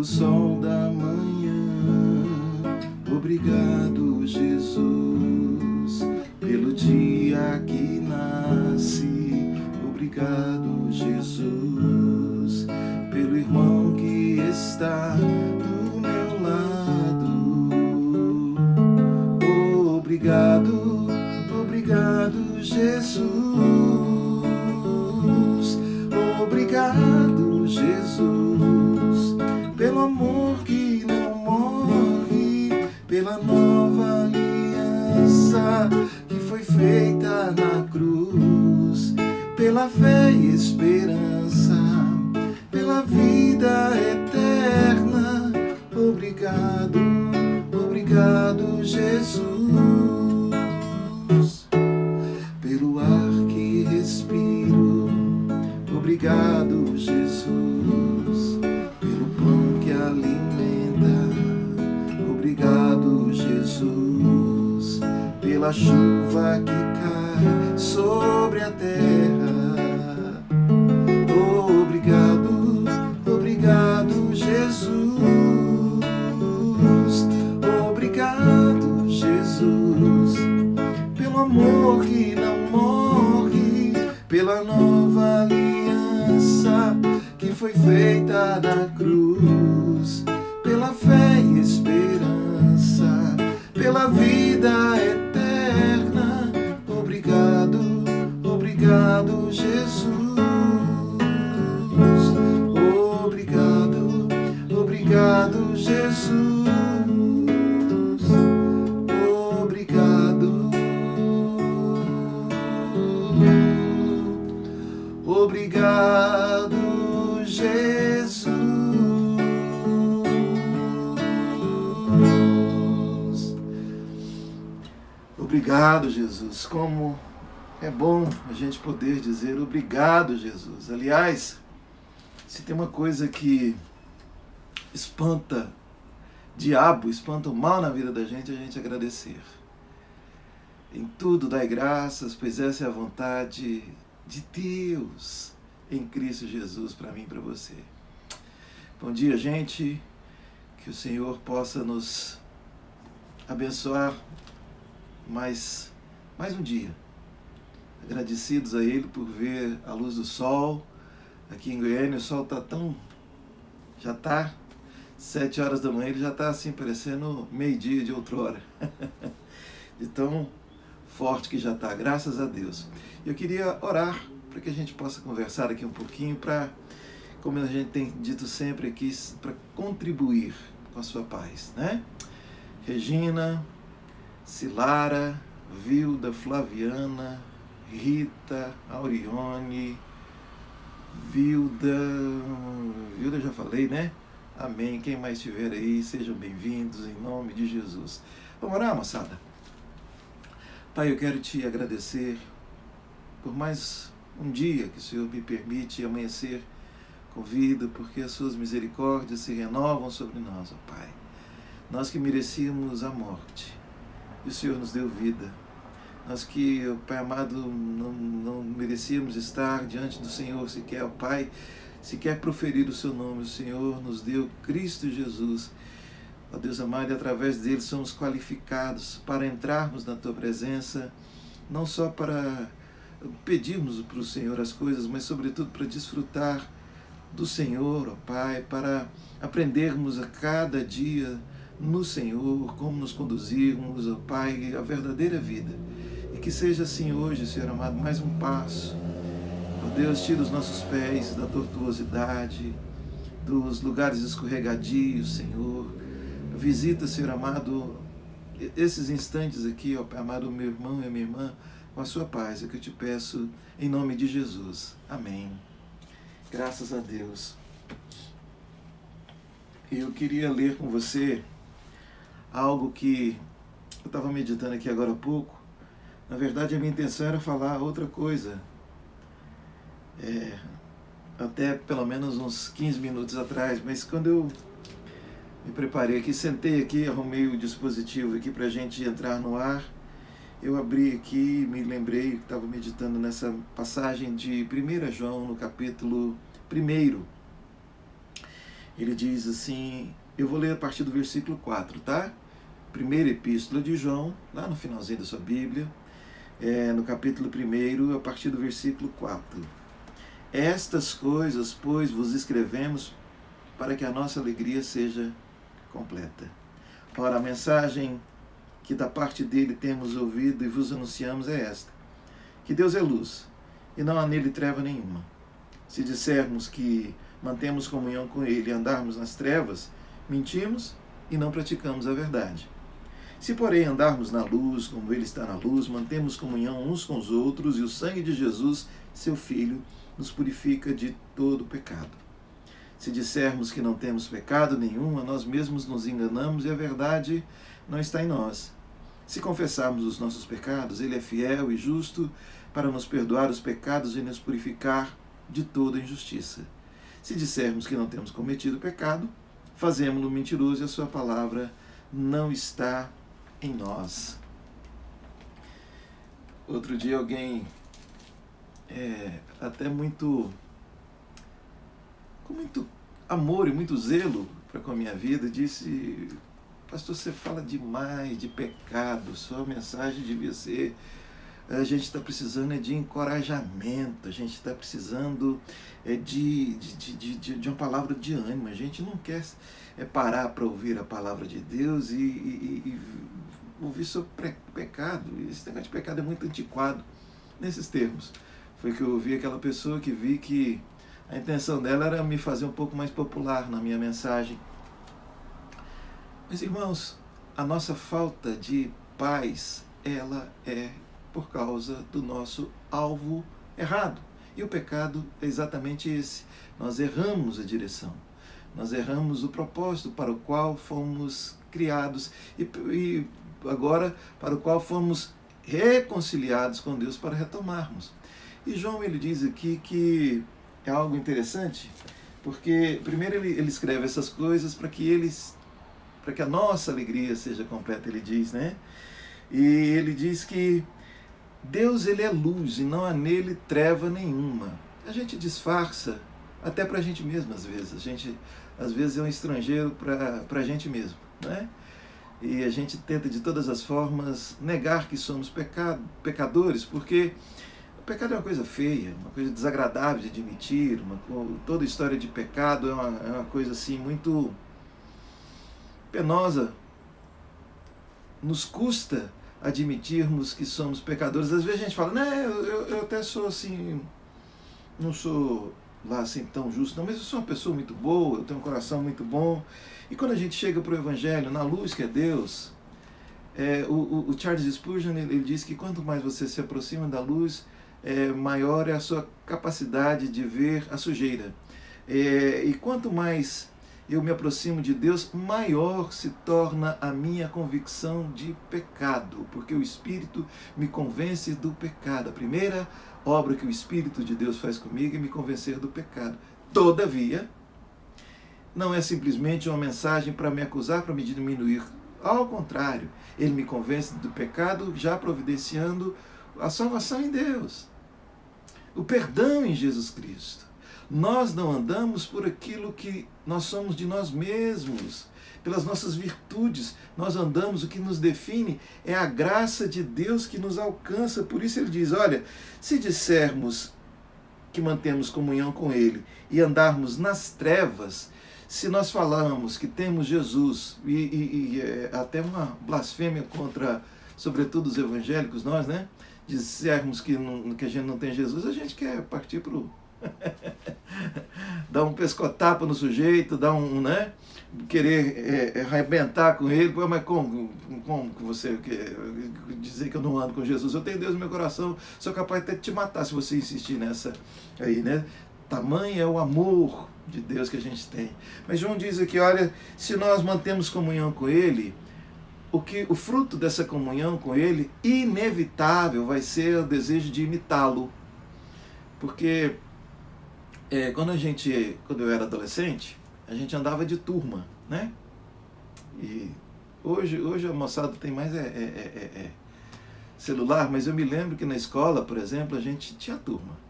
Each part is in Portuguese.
pelo sol da manhã. Obrigado, Jesus, pelo dia que nasci. Obrigado, Jesus, pelo irmão que está do meu lado. Obrigado, obrigado, Jesus. Obrigado, Jesus, pelo amor que não morre, pela nova aliança que foi feita na cruz, pela fé e esperança, pela vida eterna. Obrigado, obrigado, Jesus, pelo ar que respiro. Obrigado, Jesus, pelo pão que alimenta. Obrigado, Jesus, pela chuva que cai sobre a terra. Obrigado, obrigado, Jesus. Obrigado, Jesus, pelo amor que não morre, pela nova aliança que foi feita na cruz, pela fé e esperança, pela vida eterna. Obrigado, obrigado, Jesus. Obrigado, obrigado, Jesus. Obrigado, obrigado, Jesus. Obrigado, Jesus. Como é bom a gente poder dizer obrigado, Jesus. Aliás, se tem uma coisa que espanta diabo, espanta o mal na vida da gente, é a gente agradecer. Em tudo dai graças, pois essa é a vontade de Deus em Cristo Jesus para mim e para você. Bom dia, gente. Que o Senhor possa nos abençoar mais um dia. Agradecidos a Ele por ver a luz do sol. Aqui em Goiânia o sol já está 7 horas da manhã, ele já está assim parecendo meio-dia de outrora. De tão forte que já está, graças a Deus. Eu queria orar para que a gente possa conversar aqui um pouquinho, para, como a gente tem dito sempre aqui, para contribuir com a sua paz, né? Regina, Silara, Vilda, Flaviana, Rita, Aurione, Vilda já falei, né? Amém. Quem mais estiver aí, sejam bem-vindos em nome de Jesus. Vamos orar, moçada? Pai, eu quero te agradecer por mais um dia que o Senhor me permite amanhecer com vida, porque as suas misericórdias se renovam sobre nós, ó Pai. Nós que merecíamos a morte, e o Senhor nos deu vida. Nós que, ó Pai amado, não merecíamos estar diante do Senhor sequer, ó Pai, sequer proferir o seu nome. O Senhor nos deu Cristo Jesus. Ó Deus amado, e através dele somos qualificados para entrarmos na Tua presença, não só para pedirmos para o Senhor as coisas, mas sobretudo para desfrutar do Senhor, ó Pai, para aprendermos a cada dia no Senhor, como nos conduzirmos, ó Pai, a verdadeira vida. E que seja assim hoje, Senhor amado, mais um passo. Ó Deus, tira os nossos pés da tortuosidade, dos lugares escorregadios, Senhor. Visita, Senhor amado, esses instantes aqui, ó Pai amado, meu irmão e minha irmã, com a sua paz, é que eu te peço em nome de Jesus. Amém. Graças a Deus. Eu queria ler com você algo que eu estava meditando aqui agora há pouco. Na verdade, a minha intenção era falar outra coisa. Até pelo menos uns 15 minutos atrás, mas quando eu me preparei aqui, sentei aqui, arrumei o dispositivo aqui para a gente entrar no ar, eu abri aqui, me lembrei, estava meditando nessa passagem de 1 João, no capítulo 1. Ele diz assim, eu vou ler a partir do versículo 4, tá? Primeira epístola de João, lá no finalzinho da sua Bíblia, no capítulo 1, a partir do versículo 4. Estas coisas, pois, vos escrevemos para que a nossa alegria seja completa. Ora, a mensagem que da parte dele temos ouvido e vos anunciamos é esta: que Deus é luz, e não há nele treva nenhuma. Se dissermos que mantemos comunhão com ele e andarmos nas trevas, mentimos e não praticamos a verdade. Se, porém, andarmos na luz, como ele está na luz, mantemos comunhão uns com os outros, e o sangue de Jesus, seu Filho, nos purifica de todo pecado. Se dissermos que não temos pecado nenhum, a nós mesmos nos enganamos e a verdade não está em nós. Se confessarmos os nossos pecados, ele é fiel e justo para nos perdoar os pecados e nos purificar de toda injustiça. Se dissermos que não temos cometido pecado, fazemo-lo mentiroso e a sua palavra não está em nós. Outro dia alguém, até com muito amor e muito zelo para com a minha vida, disse: pastor, você fala demais de pecado, sua mensagem devia ser, a gente está precisando de encorajamento, a gente está precisando de uma palavra de ânimo, a gente não quer parar para ouvir a palavra de Deus e ouvir sobre pecado. Esse negócio de pecado é muito antiquado nesses termos. Foi que eu ouvi aquela pessoa que vi que a intenção dela era me fazer um pouco mais popular na minha mensagem. Mas, irmãos, a nossa falta de paz, ela é por causa do nosso alvo errado. E o pecado é exatamente esse. Nós erramos a direção. Nós erramos o propósito para o qual fomos criados e agora para o qual fomos reconciliados com Deus para retomarmos. E João, ele diz aqui que é algo interessante, porque primeiro ele escreve essas coisas para que a nossa alegria seja completa, ele diz, né? E ele diz que Deus, ele é luz e não há nele treva nenhuma. A gente disfarça até para a gente mesmo às vezes. A gente às vezes é um estrangeiro para a gente mesmo, né? E a gente tenta de todas as formas negar que somos pecadores, porque o pecado é uma coisa feia, uma coisa desagradável de admitir. Toda história de pecado é uma coisa assim muito penosa. Nos custa admitirmos que somos pecadores. Às vezes a gente fala, né, eu até sou assim, não sou lá assim tão justo, não, mas eu sou uma pessoa muito boa, eu tenho um coração muito bom. E quando a gente chega para o Evangelho, na luz que é Deus, o Charles Spurgeon, ele diz que quanto mais você se aproxima da luz, maior é a sua capacidade de ver a sujeira. E quanto mais eu me aproximo de Deus, maior se torna a minha convicção de pecado, porque o Espírito me convence do pecado. A primeira obra que o Espírito de Deus faz comigo é me convencer do pecado. Todavia, não é simplesmente uma mensagem para me acusar, para me diminuir. Ao contrário, ele me convence do pecado, já providenciando a salvação em Deus, o perdão em Jesus Cristo. Nós não andamos por aquilo que nós somos de nós mesmos, pelas nossas virtudes. Nós andamos, o que nos define é a graça de Deus que nos alcança. Por isso ele diz, olha, se dissermos que mantemos comunhão com ele e andarmos nas trevas, se nós falarmos que temos Jesus, até uma blasfêmia contra, sobretudo, os evangélicos, nós, né? Dissermos que a gente não tem Jesus, a gente quer partir para o dar um pescotapa no sujeito, dar né? Querer arrebentar com ele. Pô, mas como que você quer dizer que eu não ando com Jesus? Eu tenho Deus no meu coração, sou capaz até de te matar se você insistir nessa aí, né? Tamanho é o amor de Deus que a gente tem. Mas João diz aqui, olha, se nós mantemos comunhão com ele, o fruto dessa comunhão com ele, inevitável, vai ser o desejo de imitá-lo. Porque quando eu era adolescente, a gente andava de turma, né? E hoje a moçada tem mais celular, mas eu me lembro que na escola, por exemplo, a gente tinha turma.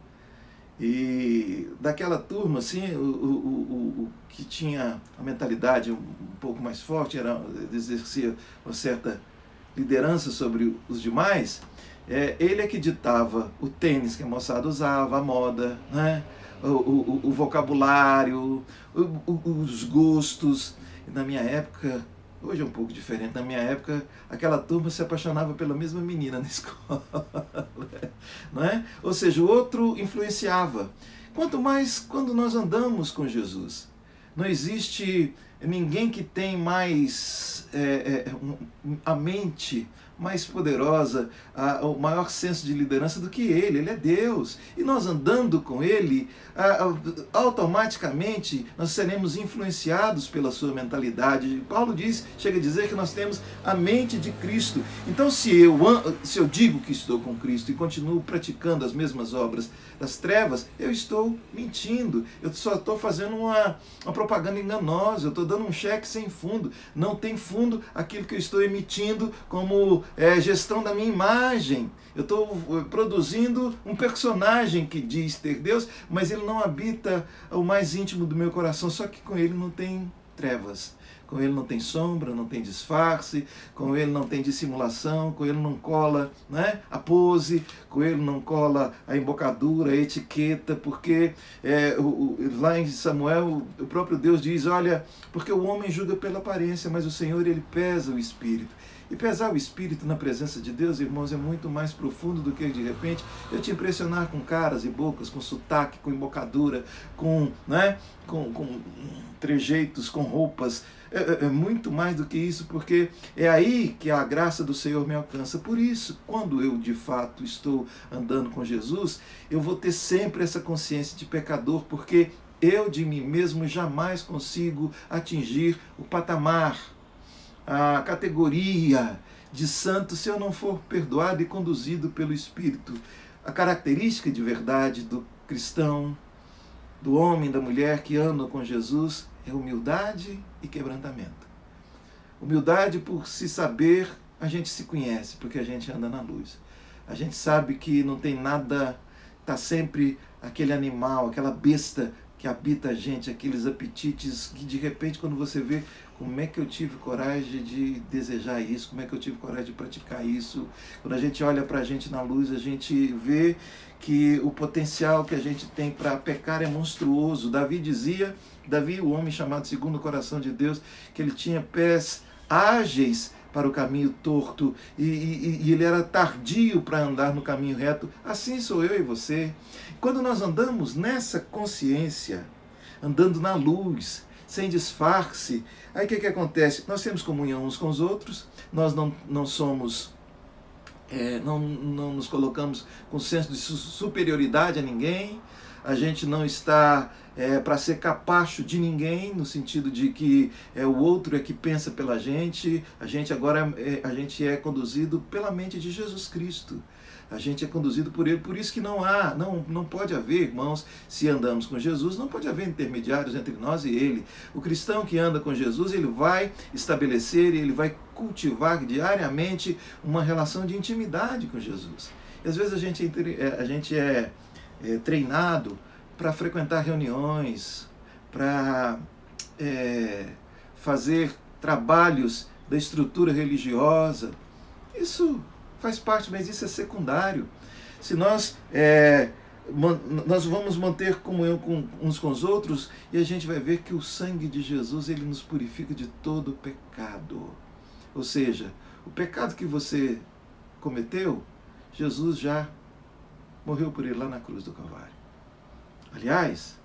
E daquela turma, assim, o que tinha a mentalidade um pouco mais forte, exercia uma certa liderança sobre os demais, ele é que ditava o tênis que a moçada usava, a moda, né? o vocabulário, os gostos. E na minha época, hoje é um pouco diferente, na minha época aquela turma se apaixonava pela mesma menina na escola, não é? Ou seja, o outro influenciava. Quanto mais quando nós andamos com Jesus. Não existe ninguém que tem mais a mente mais poderosa, o maior senso de liderança do que ele. Ele é Deus. E nós andando com ele, automaticamente nós seremos influenciados pela sua mentalidade. Paulo chega a dizer que nós temos a mente de Cristo. Então se eu digo que estou com Cristo e continuo praticando as mesmas obras das trevas, eu estou mentindo. Eu só estou fazendo uma propaganda enganosa. Eu estou dando um cheque sem fundo. Não tem fundo aquilo que eu estou emitindo como gestão da minha imagem. Eu estou produzindo um personagem que diz ter Deus, mas ele não habita o mais íntimo do meu coração, só que com ele não tem trevas. Com ele não tem sombra, não tem disfarce, com ele não tem dissimulação, com ele não cola, né, a pose, com ele não cola a embocadura, a etiqueta, porque lá em Samuel o próprio Deus diz, olha, porque o homem julga pela aparência, mas o Senhor ele pesa o espírito. E pesar o espírito na presença de Deus, irmãos, é muito mais profundo do que de repente eu te impressionar com caras e bocas, com sotaque, com embocadura, com trejeitos, com roupas. É muito mais do que isso, porque é aí que a graça do Senhor me alcança. Por isso, quando eu de fato estou andando com Jesus, eu vou ter sempre essa consciência de pecador, porque eu de mim mesmo jamais consigo atingir o patamar, a categoria de santo se eu não for perdoado e conduzido pelo Espírito. A característica de verdade do cristão, do homem, da mulher que andam com Jesus é humildade e quebrantamento. Humildade por se saber, a gente se conhece, porque a gente anda na luz. A gente sabe que não tem nada, está sempre aquele animal, aquela besta que habita a gente, aqueles apetites que de repente quando você vê, como é que eu tive coragem de desejar isso, como é que eu tive coragem de praticar isso. Quando a gente olha para a gente na luz, a gente vê que o potencial que a gente tem para pecar é monstruoso. Davi, o homem chamado segundo o coração de Deus, que ele tinha pés ágeis para o caminho torto e ele era tardio para andar no caminho reto. Assim sou eu e você. Quando nós andamos nessa consciência, andando na luz, sem disfarce, aí o que acontece? Nós temos comunhão uns com os outros, nós não somos, não nos colocamos com senso de superioridade a ninguém, a gente não está para ser capacho de ninguém, no sentido de que o outro é que pensa pela gente, a gente é conduzido pela mente de Jesus Cristo. A gente é conduzido por ele, por isso que não pode haver, irmãos, se andamos com Jesus, não pode haver intermediários entre nós e ele. O cristão que anda com Jesus, ele vai estabelecer, ele vai cultivar diariamente uma relação de intimidade com Jesus. E às vezes a gente é treinado para frequentar reuniões, para fazer trabalhos da estrutura religiosa. Isso faz parte, mas isso é secundário. Se nós vamos manter comunhão uns com os outros, e a gente vai ver que o sangue de Jesus ele nos purifica de todo pecado. Ou seja, o pecado que você cometeu, Jesus já morreu por ele lá na cruz do Calvário. Aliás,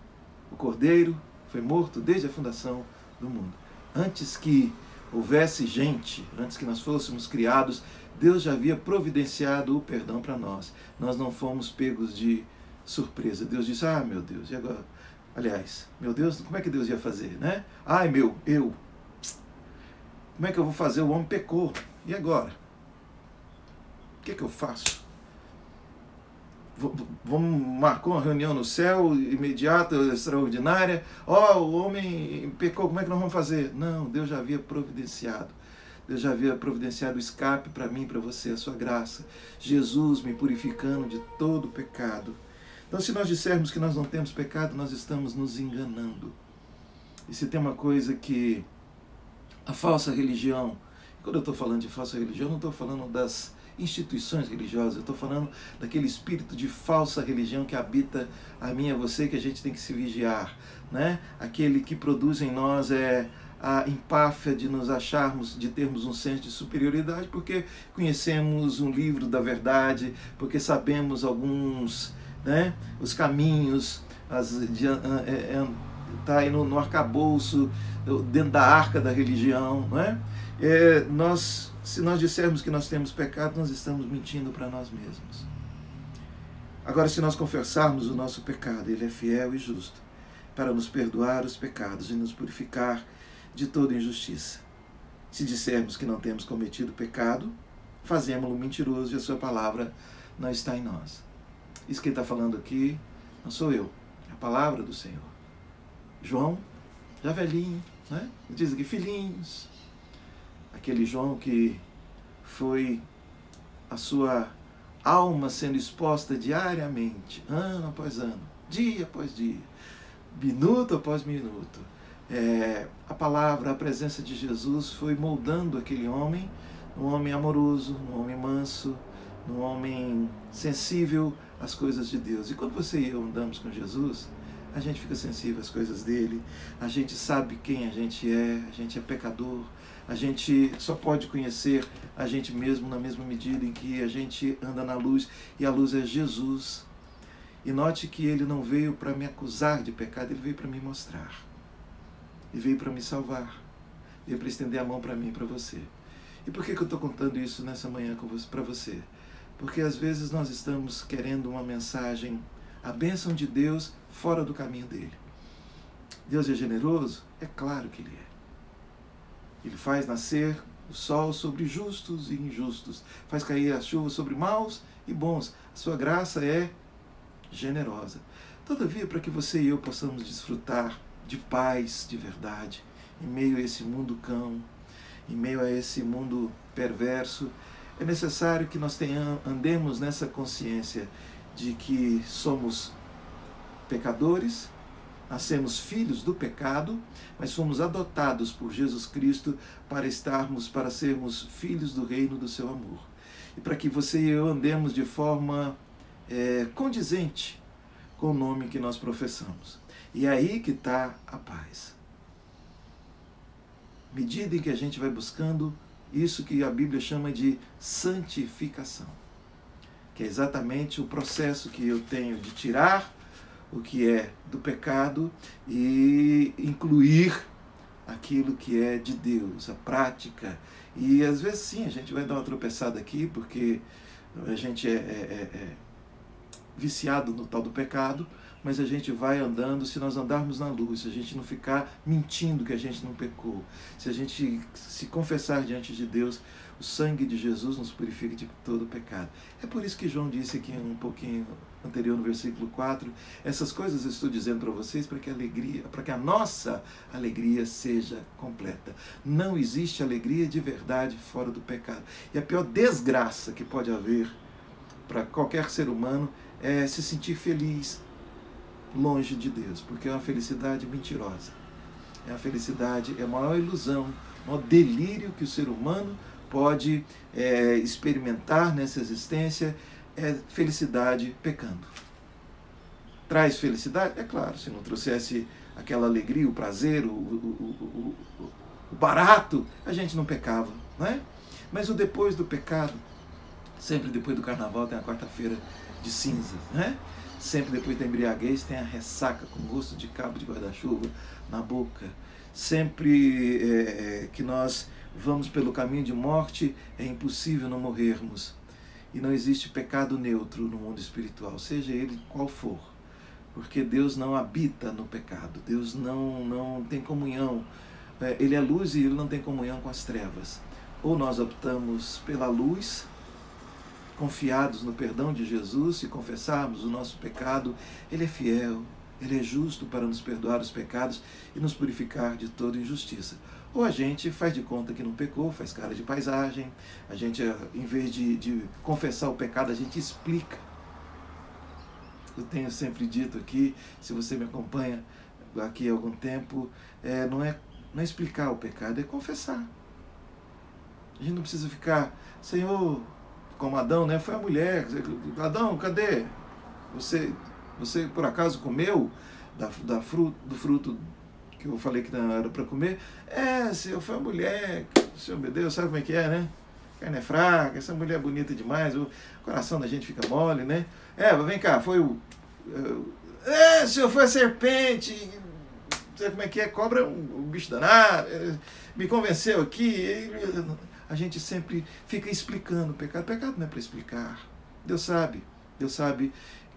o Cordeiro foi morto desde a fundação do mundo. Antes que houvesse gente, antes que nós fôssemos criados, Deus já havia providenciado o perdão para nós. Nós não fomos pegos de surpresa. Deus disse, meu Deus, e agora? Aliás, meu Deus, como é que Deus ia fazer, né? Eu. Como é que eu vou fazer? O homem pecou. E agora? O que é que eu faço? Vamos marcar uma reunião no céu, imediata, extraordinária. O homem pecou, como é que nós vamos fazer? Não, Deus já havia providenciado. Deus já havia providenciado o escape para mim, para você, a sua graça. Jesus me purificando de todo pecado. Então, se nós dissermos que nós não temos pecado, nós estamos nos enganando. E se tem uma coisa que a falsa religião, quando eu estou falando de falsa religião, eu não estou falando das instituições religiosas, eu estou falando daquele espírito de falsa religião que habita a mim e a você, que a gente tem que se vigiar, né? Aquele que produz em nós a empáfia de nos acharmos, de termos um senso de superioridade, porque conhecemos um livro da verdade, porque sabemos alguns, né, os caminhos, está aí no arcabouço, dentro da arca da religião, não é? Se nós dissermos que nós temos pecado, nós estamos mentindo para nós mesmos. Agora, se nós confessarmos o nosso pecado, Ele é fiel e justo para nos perdoar os pecados e nos purificar de toda injustiça. Se dissermos que não temos cometido pecado, fazemos-lo mentiroso e a sua palavra não está em nós. Isso que ele está falando aqui não sou eu, é a palavra do Senhor. João, já velhinho, né? Diz aqui, filhinhos. Aquele João que foi a sua alma sendo exposta diariamente, ano após ano, dia após dia, minuto após minuto. A palavra, a presença de Jesus foi moldando aquele homem, um homem amoroso, um homem manso, um homem sensível às coisas de Deus. E quando você e eu andamos com Jesus, a gente fica sensível às coisas dele, a gente sabe quem a gente é pecador, a gente só pode conhecer a gente mesmo na mesma medida em que a gente anda na luz, e a luz é Jesus. E note que ele não veio para me acusar de pecado, ele veio para me mostrar. Ele veio para me salvar, veio para estender a mão para mim e para você. E por que eu estou contando isso nessa manhã para você? Porque às vezes nós estamos querendo uma mensagem, a bênção de Deus fora do caminho dele. Deus é generoso? É claro que ele é. Ele faz nascer o sol sobre justos e injustos, faz cair a chuva sobre maus e bons. A sua graça é generosa. Todavia, para que você e eu possamos desfrutar de paz, de verdade, em meio a esse mundo cão, em meio a esse mundo perverso, é necessário que nós andemos nessa consciência de que somos pecadores, nascemos filhos do pecado, mas fomos adotados por Jesus Cristo para sermos filhos do reino do seu amor. E para que você e eu andemos de forma condizente com o nome que nós professamos. E é aí que está a paz. Medida em que a gente vai buscando isso que a Bíblia chama de santificação, que é exatamente o processo que eu tenho de tirar o que é do pecado e incluir aquilo que é de Deus, a prática. E às vezes sim, a gente vai dar uma tropeçada aqui, porque a gente é viciado no tal do pecado, mas a gente vai andando, se nós andarmos na luz, se a gente não ficar mentindo que a gente não pecou, se a gente se confessar diante de Deus, o sangue de Jesus nos purifica de todo pecado. É por isso que João disse aqui um pouquinho anterior no versículo 4, essas coisas eu estou dizendo para vocês para que a nossa alegria seja completa. Não existe alegria de verdade fora do pecado. E a pior desgraça que pode haver para qualquer ser humano é se sentir feliz longe de Deus, porque é uma felicidade mentirosa. É a felicidade, é a maior ilusão, o maior delírio que o ser humano pode experimentar nessa existência, é felicidade pecando. Traz felicidade? É claro, se não trouxesse aquela alegria, o prazer, o barato, a gente não pecava, não é? Mas o depois do pecado, sempre depois do carnaval tem a quarta-feira de cinzas, né? Sempre depois da embriaguez tem a ressaca com gosto de cabo de guarda-chuva na boca. Sempre que nós vamos pelo caminho de morte, é impossível não morrermos. E não existe pecado neutro no mundo espiritual, seja ele qual for. Porque Deus não habita no pecado, Deus não tem comunhão. Ele é luz e ele não tem comunhão com as trevas. Ou nós optamos pela luz, confiados no perdão de Jesus, se confessarmos o nosso pecado, Ele é fiel, Ele é justo para nos perdoar os pecados e nos purificar de toda injustiça. Ou a gente faz de conta que não pecou, faz cara de paisagem, a gente, em vez de confessar o pecado, a gente explica. eu tenho sempre dito aqui, se você me acompanha aqui há algum tempo, não é explicar o pecado, é confessar. A gente não precisa ficar, Senhor, como Adão, né? Foi a mulher, Adão, cadê? Você por acaso comeu do fruto que eu falei que não era para comer? Senhor, foi a mulher, o Senhor me deu, sabe como é que é, né? Carne é fraca, essa mulher é bonita demais, o coração da gente fica mole, né? Vem cá, foi senhor, foi a serpente, sabe como é que é? Cobra um bicho danado, me convenceu aqui. A gente sempre fica explicando o pecado. O pecado não é para explicar. Deus sabe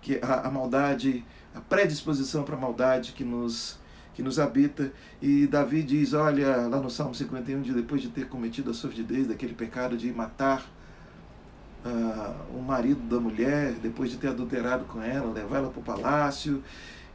que a maldade, a predisposição para a maldade que nos habita. E Davi diz, olha, lá no Salmo 51, depois de ter cometido a sordidez daquele pecado de matar o marido da mulher, depois de ter adulterado com ela, levar ela para o palácio.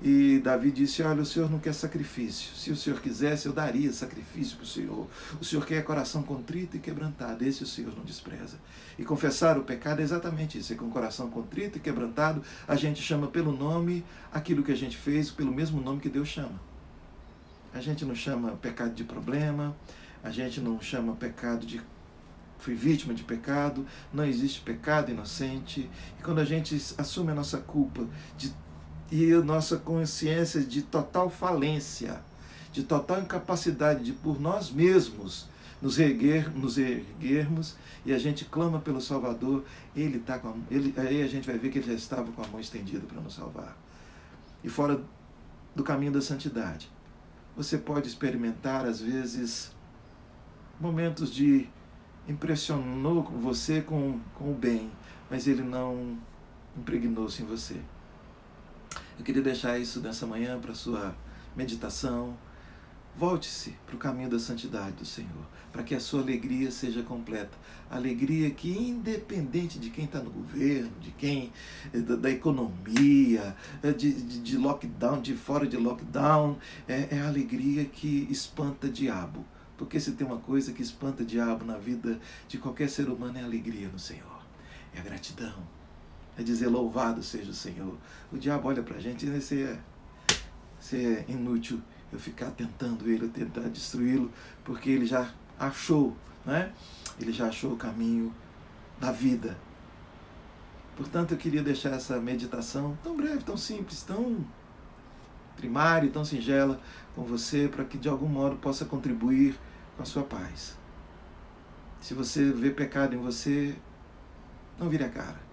E Davi disse, olha, o Senhor não quer sacrifício. Se o Senhor quisesse, eu daria sacrifício para o Senhor. O Senhor quer coração contrito e quebrantado. Esse o Senhor não despreza. E confessar o pecado é exatamente isso. É com coração contrito e quebrantado, a gente chama pelo nome aquilo que a gente fez, pelo mesmo nome que Deus chama. A gente não chama pecado de problema, a gente não chama pecado de fui vítima de pecado. Não existe pecado inocente. E quando a gente assume a nossa culpa e a nossa consciência de total falência, de total incapacidade de por nós mesmos nos erguermos, e a gente clama pelo Salvador, aí a gente vai ver que Ele já estava com a mão estendida para nos salvar. E fora do caminho da santidade, você pode experimentar às vezes momentos de impressionou você com o bem, mas ele não impregnou-se em você. Eu queria deixar isso nessa manhã para a sua meditação. Volte-se para o caminho da santidade do Senhor, para que a sua alegria seja completa. Alegria que, independente de quem está no governo, de quem, da economia, de lockdown, de fora de lockdown, é a alegria que espanta diabo. Porque se tem uma coisa que espanta diabo na vida de qualquer ser humano é a alegria no Senhor, é a gratidão. É dizer louvado seja o Senhor. O diabo olha para a gente e diz, é inútil eu ficar tentando ele, tentar destruí-lo, porque ele já achou, né? Ele já achou o caminho da vida. Portanto, eu queria deixar essa meditação tão breve, tão simples, tão primária e tão singela com você, para que de algum modo possa contribuir com a sua paz. Se você vê pecado em você, não vire a cara.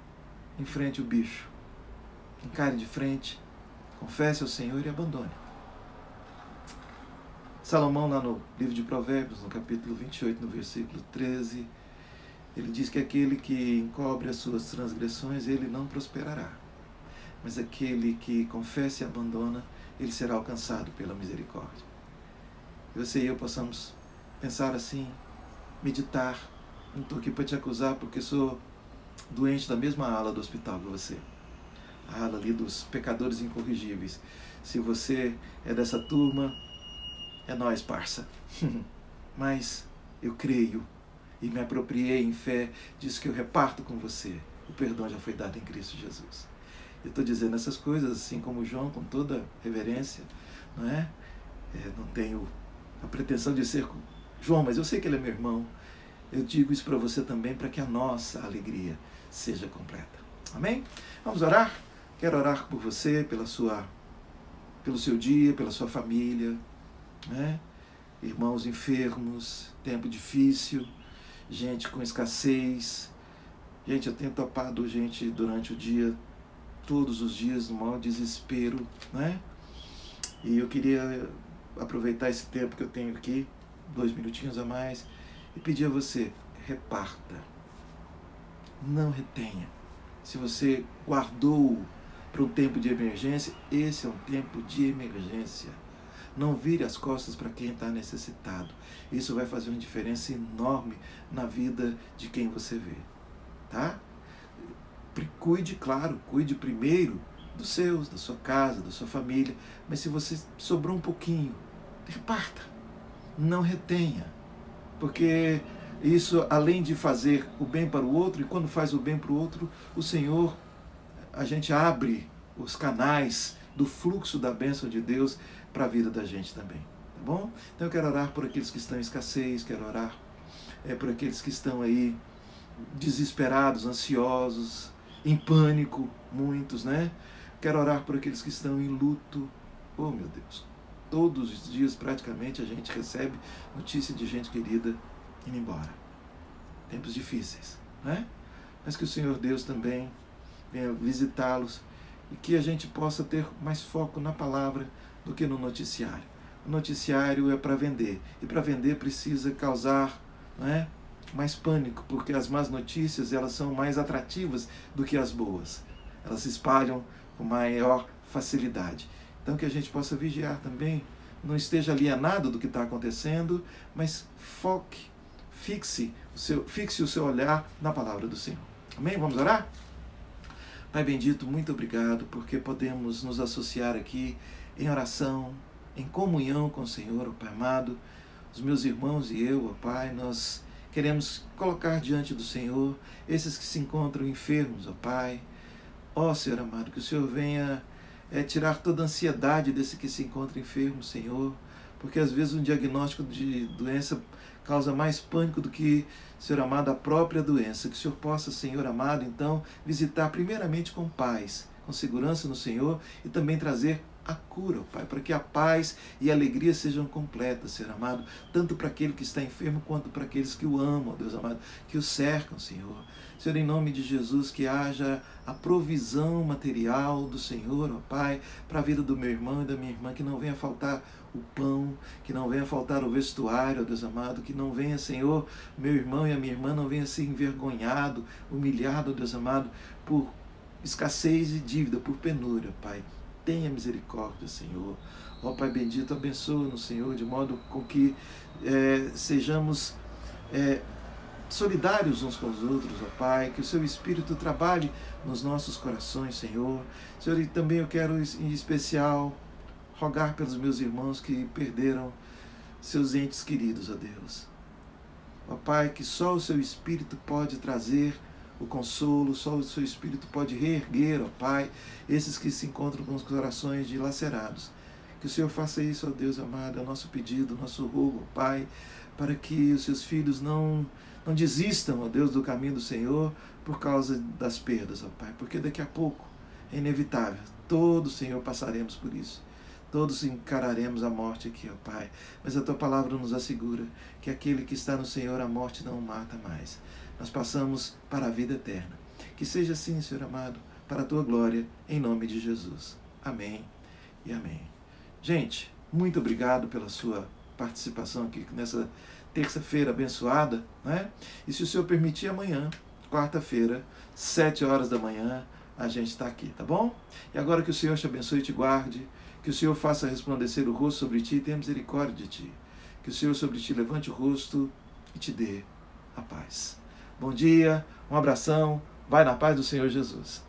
Enfrente o bicho, encare de frente, confesse ao Senhor e abandone. Salomão, lá no livro de Provérbios, no capítulo 28, no versículo 13, ele diz que aquele que encobre as suas transgressões, ele não prosperará. Mas aquele que confessa e abandona, ele será alcançado pela misericórdia. E você e eu possamos pensar assim, meditar. Não estou aqui para te acusar, porque sou doente da mesma ala do hospital que você. A ala ali dos pecadores incorrigíveis. Se você é dessa turma, é nóis, parça. Mas eu creio e me apropriei em fé disso que eu reparto com você. O perdão já foi dado em Cristo Jesus. Eu estou dizendo essas coisas assim como João, com toda reverência, não é? Não tenho a pretensão de ser João, mas eu sei que ele é meu irmão. Eu digo isso para você também, para que a nossa alegria seja completa. Amém? Vamos orar? Quero orar por você, pelo seu dia, pela sua família, né? Irmãos enfermos, tempo difícil, gente com escassez. Gente, eu tenho topado gente durante o dia, todos os dias, no maior desespero, né? E eu queria aproveitar esse tempo que eu tenho aqui, 2 minutinhos a mais, e pedir a você, reparta, não retenha. Se você guardou para um tempo de emergência, esse é um tempo de emergência. Não vire as costas para quem está necessitado. Isso vai fazer uma diferença enorme na vida de quem você vê, tá? Cuide, claro, cuide primeiro dos seus, da sua casa, da sua família, mas se você sobrou um pouquinho, reparta, não retenha, porque isso, além de fazer o bem para o outro, e quando faz o bem para o outro, o Senhor, a gente abre os canais do fluxo da bênção de Deus para a vida da gente também, tá bom? Então eu quero orar por aqueles que estão em escassez, quero orar por aqueles que estão aí desesperados, ansiosos, em pânico, muitos, né? Quero orar por aqueles que estão em luto. Oh, meu Deus, todos os dias praticamente a gente recebe notícia de gente querida indo embora. Tempos difíceis, né? Mas que o Senhor Deus também venha visitá-los e que a gente possa ter mais foco na palavra do que no noticiário. O noticiário é para vender, e para vender precisa causar, né, mais pânico, porque as más notícias elas são mais atrativas do que as boas. Elas se espalham com maior facilidade. Então que a gente possa vigiar também, não esteja alienado do que está acontecendo, mas fixe o seu olhar na palavra do Senhor. Amém? Vamos orar? Pai bendito, muito obrigado, porque podemos nos associar aqui em oração, em comunhão com o Senhor, ó Pai amado. Os meus irmãos e eu, ó Pai, nós queremos colocar diante do Senhor esses que se encontram enfermos, ó Pai. Ó Senhor amado, que o Senhor venha tirar toda a ansiedade desse que se encontra enfermo, Senhor, porque às vezes um diagnóstico de doença causa mais pânico do que, Senhor amado, a própria doença. Que o Senhor possa, Senhor amado, então, visitar primeiramente com paz, com segurança no Senhor, e também trazer a cura, Pai, para que a paz e a alegria sejam completas, Senhor amado, tanto para aquele que está enfermo, quanto para aqueles que o amam, Deus amado, que o cercam, Senhor. Senhor, em nome de Jesus, que haja a provisão material do Senhor, ó Pai, para a vida do meu irmão e da minha irmã, que não venha faltar o pão, que não venha faltar o vestuário, ó Deus amado, que não venha, Senhor, meu irmão e a minha irmã não venha ser envergonhado, humilhado, ó Deus amado, por escassez e dívida, por penúria, Pai. Tenha misericórdia, Senhor. Ó Pai bendito, abençoa-nos, Senhor, de modo com que sejamos solidários uns com os outros, ó Pai, que o Seu Espírito trabalhe nos nossos corações, Senhor. Senhor, e também eu quero, em especial, rogar pelos meus irmãos que perderam seus entes queridos, ó Deus. Ó Pai, que só o Seu Espírito pode trazer o consolo, só o Seu Espírito pode reerguer, ó Pai, esses que se encontram com os corações dilacerados. Que o Senhor faça isso, ó Deus amado, é o nosso pedido, o nosso rogo, ó Pai, para que os Seus filhos não desistam, ó Deus, do caminho do Senhor por causa das perdas, ó Pai, porque daqui a pouco é inevitável, todos, Senhor, passaremos por isso. Todos encararemos a morte aqui, ó Pai, mas a Tua palavra nos assegura que aquele que está no Senhor, a morte não o mata mais. Nós passamos para a vida eterna. Que seja assim, Senhor amado, para a Tua glória, em nome de Jesus. Amém e amém. Gente, muito obrigado pela sua participação aqui nessa terça-feira abençoada, né? E se o Senhor permitir, amanhã, quarta-feira, 7 horas da manhã, a gente está aqui, tá bom? E agora que o Senhor te abençoe e te guarde, que o Senhor faça resplandecer o rosto sobre ti e tenha misericórdia de ti. Que o Senhor sobre ti levante o rosto e te dê a paz. Bom dia, um abração, vai na paz do Senhor Jesus.